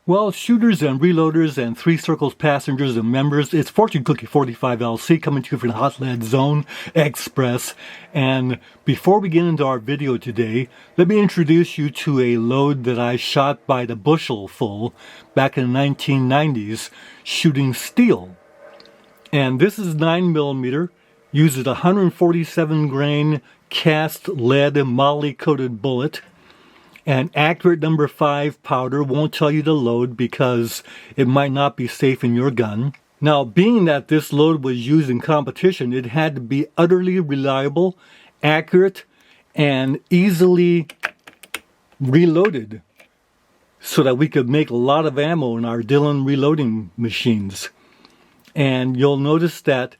Well, shooters and reloaders and Three Circles passengers and members, it's Fortune Cookie 45 LC coming to you from the Hot Lead Zone Express. And before we get into our video today, let me introduce you to a load that I shot by the bushel full back in the 1990s shooting steel. And this is 9mm, uses a 147 grain cast lead moly coated bullet. And accurate number 5 powder. Won't tell you the load because it might not be safe in your gun. Now, being that this load was used in competition, it had to be utterly reliable, accurate, and easily reloaded so that we could make a lot of ammo in our Dillon reloading machines. And you'll notice that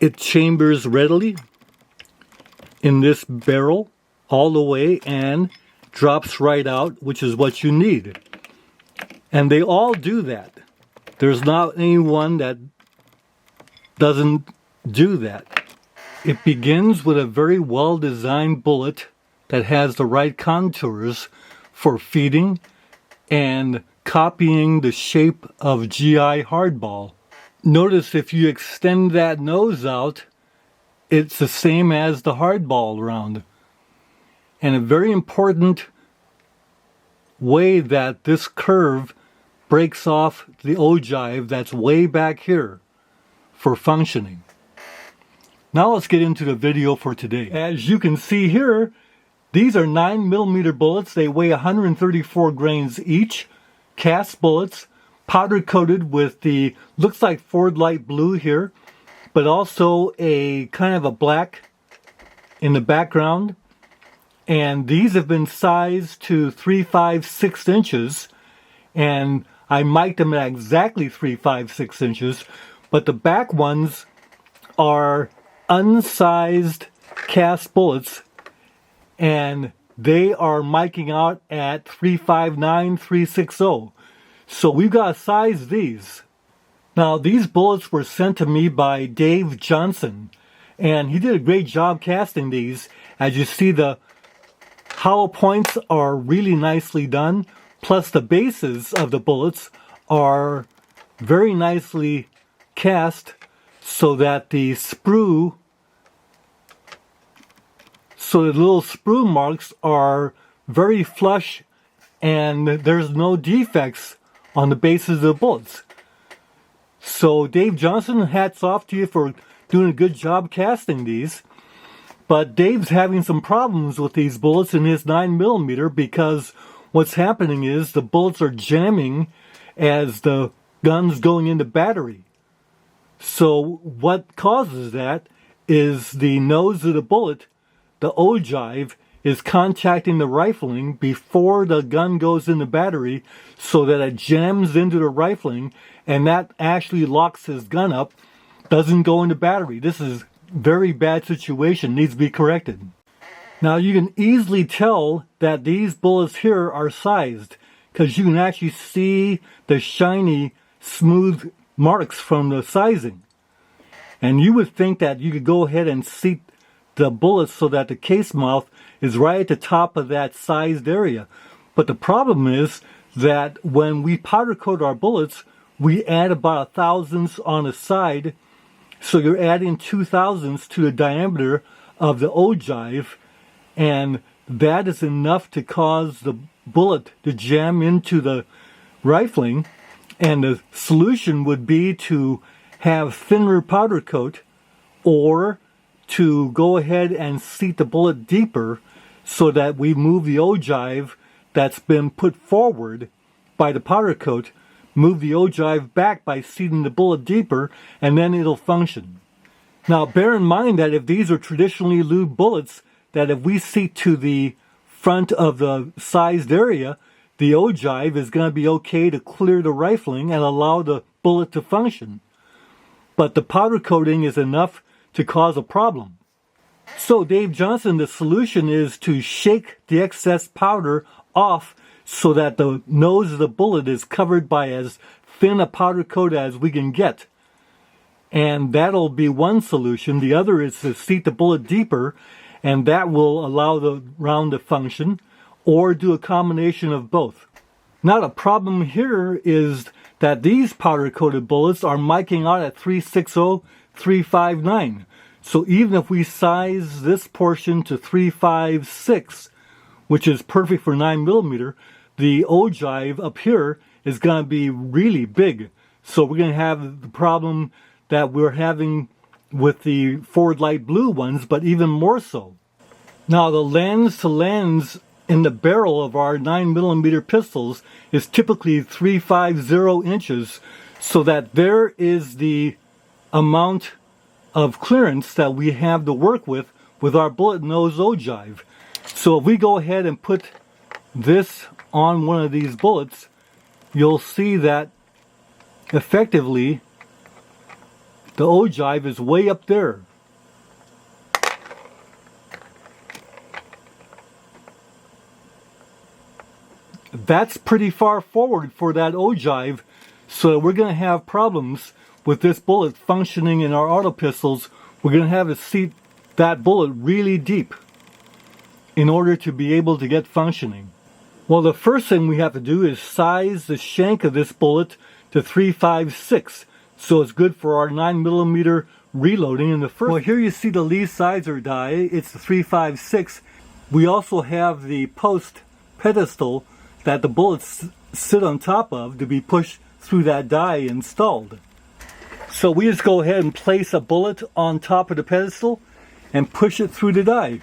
it chambers readily in this barrel all the way and drops right out, which is what you need. And they all do that. There's not anyone that doesn't do that. It begins with a very well-designed bullet that has the right contours for feeding and copying the shape of GI hardball. Notice if you extend that nose out, it's the same as the hardball round. And a very important way that this curve breaks off the ogive that's way back here for functioning. Now let's get into the video for today. As you can see here, these are 9mm bullets. They weigh 134 grains each. Cast bullets, powder coated with the, looks like Ford light blue here, but also a kind of a black in the background. And these have been sized to 3/5/6 inches, and I mic'd them at exactly 3/5/6 inches, but the back ones are unsized cast bullets, and they are miking out at 3/5/9/3/6/0. So we've got to size these. Now, these bullets were sent to me by Dave Johnson, and he did a great job casting these. As you see, the hollow points are really nicely done, plus the bases of the bullets are very nicely cast so that the little sprue marks are very flush and there's no defects on the bases of the bullets. So Dave Johnson, hats off to you for doing a good job casting these. But Dave's having some problems with these bullets in his 9mm because what's happening is the bullets are jamming as the gun's going into battery. So what causes that is the nose of the bullet, the ogive, is contacting the rifling before the gun goes into battery so that it jams into the rifling and that actually locks his gun up, doesn't go into battery. This is very bad situation, needs to be corrected. Now you can easily tell that these bullets here are sized because you can actually see the shiny smooth marks from the sizing. And you would think that you could go ahead and seat the bullets so that the case mouth is right at the top of that sized area. But the problem is that when we powder coat our bullets, we add about 1/1000 on the side. So you're adding 2/1000 to the diameter of the ogive, and that is enough to cause the bullet to jam into the rifling. And the solution would be to have thinner powder coat or to go ahead and seat the bullet deeper so that we move the ogive that's been put forward by the powder coat, move the ogive back by seating the bullet deeper, and then it'll function. Now bear in mind that if these are traditionally lubed bullets, that if we seat to the front of the sized area, the ogive is going to be okay to clear the rifling and allow the bullet to function. But the powder coating is enough to cause a problem. So Dave Johnson, the solution is to shake the excess powder off so that the nose of the bullet is covered by as thin a powder coat as we can get. And that'll be one solution. The other is to seat the bullet deeper, and that will allow the round to function, or do a combination of both. Now the problem here is that these powder-coated bullets are miking out at 360, 359. So even if we size this portion to 356, which is perfect for 9mm, the ogive up here is going to be really big. So we're going to have the problem that we're having with the Ford Light Blue ones, but even more so. Now the lens to lens in the barrel of our 9mm pistols is typically 350 inches, so that there is the amount of clearance that we have to work with our bullet nose ogive. So if we go ahead and put this on one of these bullets, you'll see that effectively the ogive is way up there. That's pretty far forward for that ogive, so we're going to have problems with this bullet functioning in our auto pistols. We're going to have to seat that bullet really deep in order to be able to get functioning. Well, the first thing we have to do is size the shank of this bullet to 356, so it's good for our 9mm reloading in the first. Well, here you see the Lee Sizer die. It's the 356. We also have the post pedestal that the bullets sit on top of to be pushed through that die installed. So we just go ahead and place a bullet on top of the pedestal and push it through the die.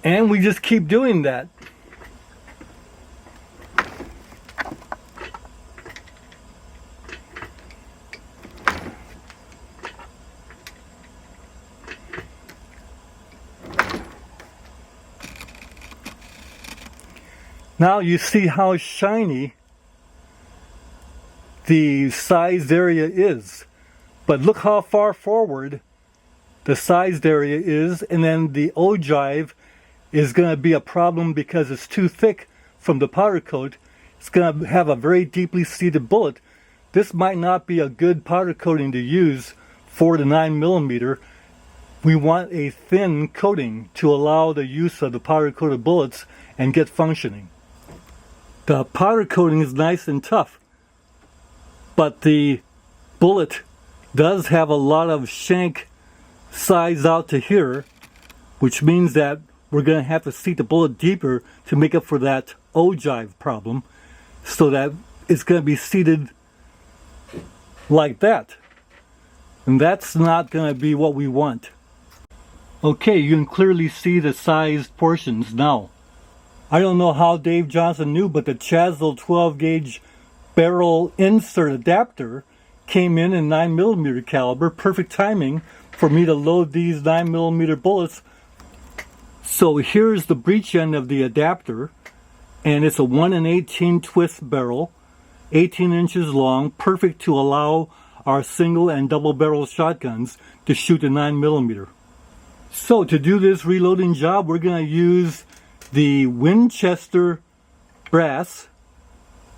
And we just keep doing that. Now you see how shiny the sized area is. But look how far forward the sized area is, and then the ogive is going to be a problem because it's too thick from the powder coat. It's going to have a very deeply seated bullet. This might not be a good powder coating to use for the 9mm. We want a thin coating to allow the use of the powder coated bullets and get functioning. The powder coating is nice and tough, but the bullet does have a lot of shank size out to here, which means that we're going to have to seat the bullet deeper to make up for that ogive problem, so that it's going to be seated like that. And that's not going to be what we want. Okay, you can clearly see the sized portions now. I don't know how Dave Johnson knew, but the Chazelle 12 gauge barrel insert adapter came in 9mm caliber. Perfect timing for me to load these 9mm bullets. So here's the breech end of the adapter, and it's a 1 in 18 twist barrel, 18 inches long, perfect to allow our single and double barrel shotguns to shoot a 9mm. So to do this reloading job, we're going to use the Winchester brass.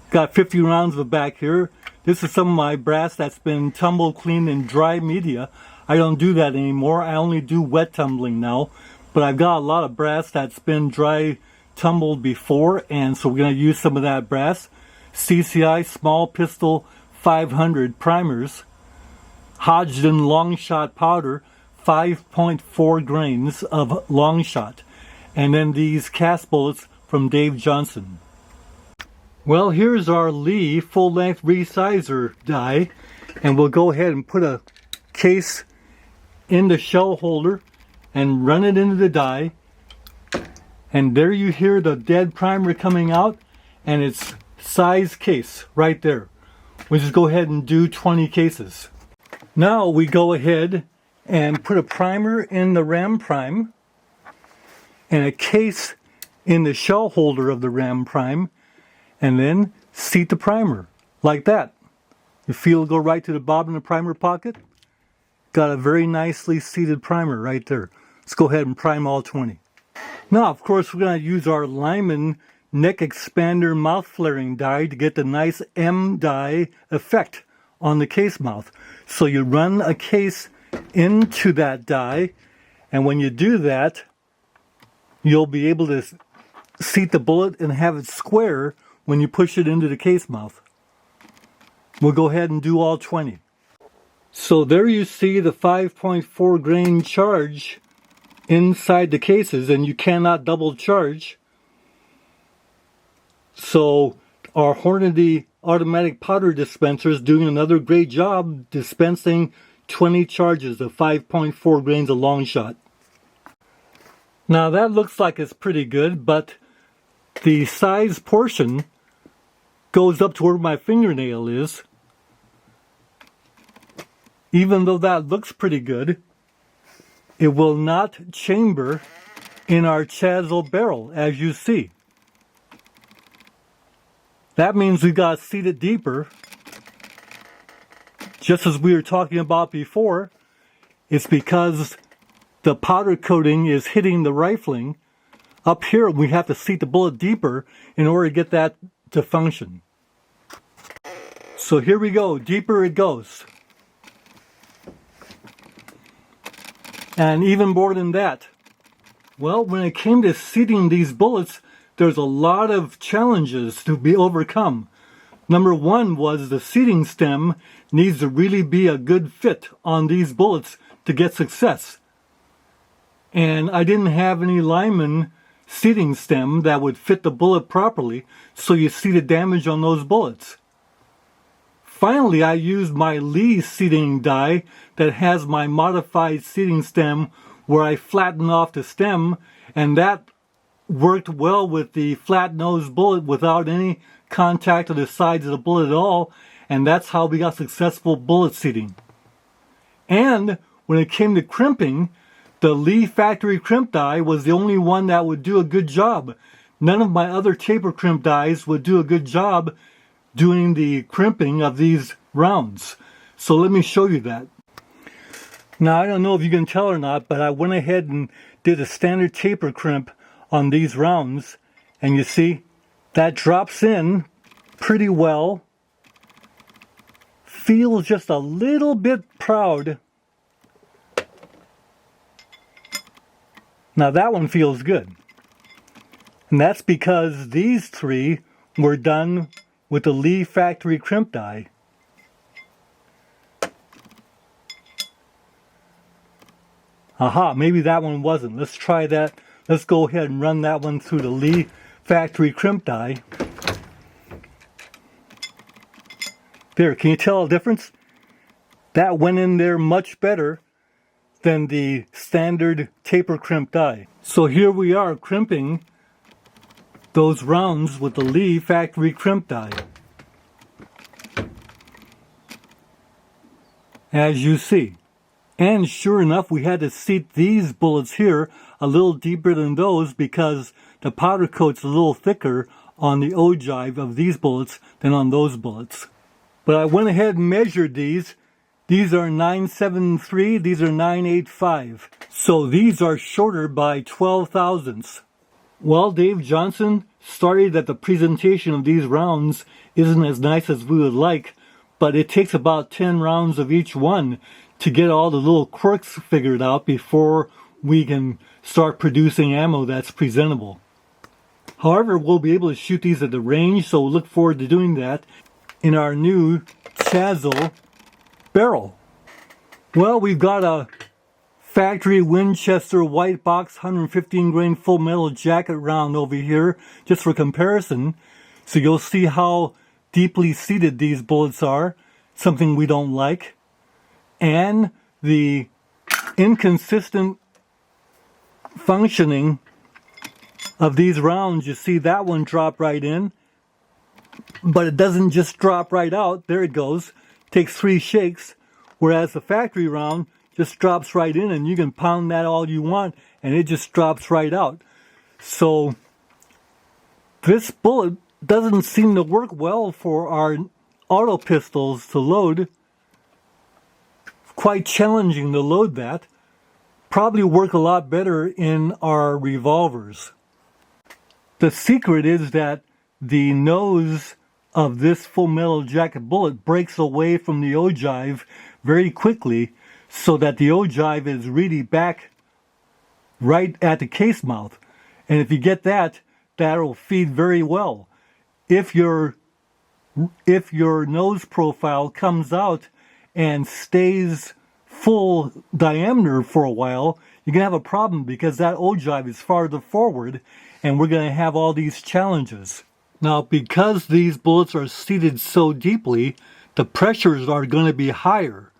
Got 50 rounds of it back here. This is some of my brass that's been tumble cleaned in dry media. I don't do that anymore. I only do wet tumbling now. But I've got a lot of brass that's been dry tumbled before, and so we're going to use some of that brass. CCI Small Pistol 500 primers. Hodgdon long shot powder, 5.4 grains of long shot. And then these cast bullets from Dave Johnson. Well, here's our Lee full-length resizer die, and we'll go ahead and put a case in the shell holder and run it into the die. And there you hear the dead primer coming out, and it's size case right there. We'll just go ahead and do 20 cases. Now we go ahead and put a primer in the ram prime and a case in the shell holder of the ram prime, and then seat the primer like that. You feel it go right to the bottom of the primer pocket. Got a very nicely seated primer right there. Let's go ahead and prime all 20. Now, of course, we're going to use our Lyman neck expander mouth flaring die to get the nice M die effect on the case mouth. So you run a case into that die, And when you do that, you'll be able to seat the bullet and have it square when you push it into the case mouth. We'll go ahead and do all 20. So there you see the 5.4 grain charge inside the cases, and you cannot double charge. So our Hornady automatic powder dispenser is doing another great job dispensing 20 charges of 5.4 grains of long shot. Now that looks like it's pretty good, but the size portion goes up to where my fingernail is. Even though that looks pretty good, it will not chamber in our Chazel barrel, as you see. That means we got to seat it deeper. Just as we were talking about before, it's because the powder coating is hitting the rifling. Up here, we have to seat the bullet deeper in order to get that to function. So here we go, deeper it goes. And even more than that. Well, when it came to seating these bullets, there's a lot of challenges to be overcome. Number one was the seating stem needs to really be a good fit on these bullets to get success. And I didn't have any Lyman seating stem that would fit the bullet properly, so you see the damage on those bullets. Finally, I used my Lee seating die that has my modified seating stem where I flatten off the stem, and that worked well with the flat nose bullet without any contact to the sides of the bullet at all, and that's how we got successful bullet seating. And when it came to crimping, the Lee factory crimp die was the only one that would do a good job. None of my other taper crimp dies would do a good job doing the crimping of these rounds. So let me show you that. Now I don't know if you can tell or not, but I went ahead and did a standard taper crimp on these rounds, and you see that drops in pretty well. Feels just a little bit proud. Now that one feels good. And that's because these three were done with the Lee factory crimp die. Aha, maybe that one wasn't. Let's try that. Let's go ahead and run that one through the Lee factory crimp die. There, can you tell a difference? That went in there much better than the standard taper crimp die. So here we are crimping those rounds with the Lee factory crimp die. As you see. And sure enough, we had to seat these bullets here a little deeper than those because the powder coat's a little thicker on the ogive of these bullets than on those bullets. But I went ahead and measured these. These are 973, these are 985. So these are shorter by 12 thousandths. Well, Dave Johnson, sorry that the presentation of these rounds isn't as nice as we would like, but it takes about 10 rounds of each one to get all the little quirks figured out before we can start producing ammo that's presentable. However, we'll be able to shoot these at the range, so we'll look forward to doing that in our new Chazel barrel. Well, we've got a factory Winchester white box 115 grain full metal jacket round over here, just for comparison, so you'll see how deeply seated these bullets are, something we don't like. And the inconsistent functioning of these rounds. You see that one drop right in, but it doesn't just drop right out. There it goes. Takes 3 shakes, whereas the factory round just drops right in, and you can pound that all you want, and it just drops right out. So this bullet doesn't seem to work well for our auto pistols to load. Quite challenging to load that. Probably work a lot better in our revolvers. The secret is that the nose of this full metal jacket bullet breaks away from the ogive very quickly, so that the ogive is really back right at the case mouth. And if you get that, that'll feed very well. If your nose profile comes out and stays full diameter for a while, you're going to have a problem because that ogive is farther forward and we're going to have all these challenges. Now, because these bullets are seated so deeply, the pressures are going to be higher.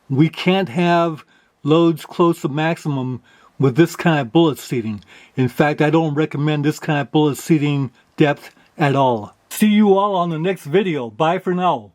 We can't have loads close to maximum with this kind of bullet seating. In fact, I don't recommend this kind of bullet seating depth at all. See you all on the next video. Bye for now.